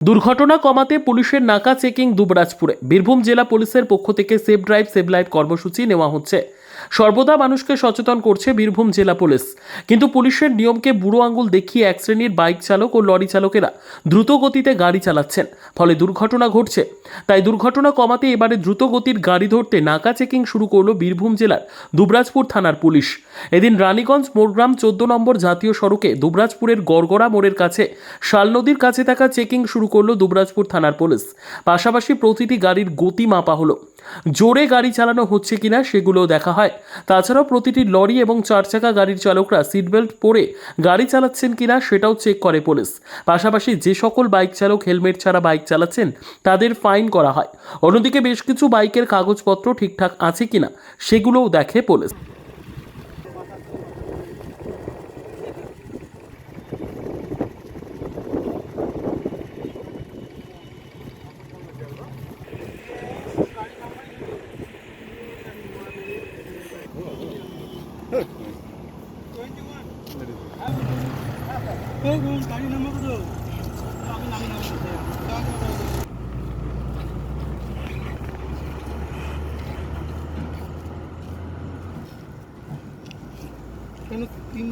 দুর্ঘটনা কমাতে পুলিশের নাকা চেকিং দুবরাজপুরে। বীরভূম জেলা পুলিশের পক্ষ থেকে সেফ ড্রাইভ সেভ লাইফ কর্মসূচি নেওয়া হচ্ছে। সর্বদা মানুষকে সচেতন করছে বীরভূম জেলা পুলিশ। কিন্তু পুলিশের নিয়মকে বুড়ো আঙুল দেখিয়ে এক শ্রেণীর বাইক চালক ও লরি চালকেরা দ্রুত গতিতে গাড়ি চালাচ্ছেন, ফলে দুর্ঘটনা ঘটছে। তাই দুর্ঘটনা কমাতে এবারে দ্রুত গতির গাড়ি ধরতে নাকা চেকিং শুরু করলো বীরভূম জেলার দুবরাজপুর থানার পুলিশ। এদিন রানীগঞ্জ মোরগ্রাম 14 নম্বর জাতীয় সড়কে দুবরাজপুরের গড়গড়া মোড়ের কাছে শাল নদীর কাছে থাকা চেকিং শুরু করলো দুবরাজপুর থানার পুলিশ। পাশাপাশি প্রতিটি গাড়ির গতি মাপা হলো, জোরে গাড়ি চালানো হচ্ছে কিনা সেগুলোও দেখা হয়। তাছাড়াও প্রতিটি লরি এবং 4 চাকা গাড়ির চালকরা সিট বেল্ট পরে গাড়ি চালাচ্ছেন কিনা সেটাও চেক করে পুলিশ। পাশাপাশি যে সকল বাইক চালক হেলমেট ছাড়া বাইক চালাচ্ছেন তাদের ফাইন করা হয়। অন্যদিকে বেশ কিছু বাইকের কাগজপত্র ঠিকঠাক আছে কিনা সেগুলোও দেখে পুলিশ। গাড়ি নামাবো তো আমি নামি কেন তিন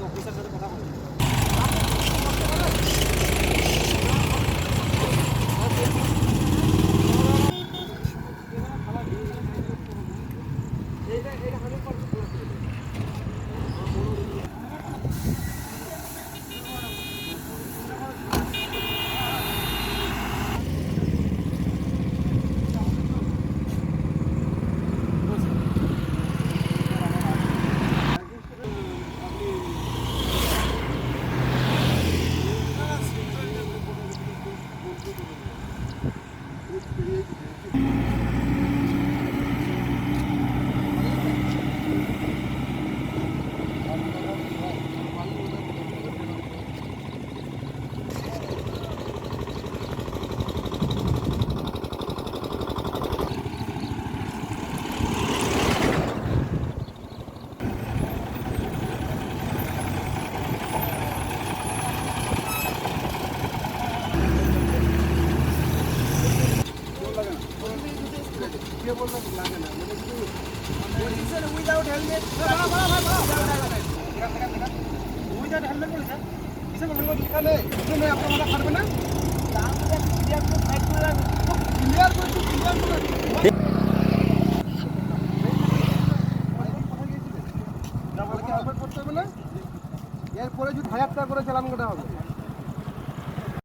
অফিসার সাথে কথা বলি। উইদাউট হেলমেট উইদাউট হেলমেট বলছে কিসে বলবো এখানে এখানে আপনারা পারবে না তাহলে ক্লিয়ার করে ফাইট করে রাখুন ক্লিয়ার করে করতে হবে না। এরপরে যদি 1000 টাকা করে চালান কাটা হবে।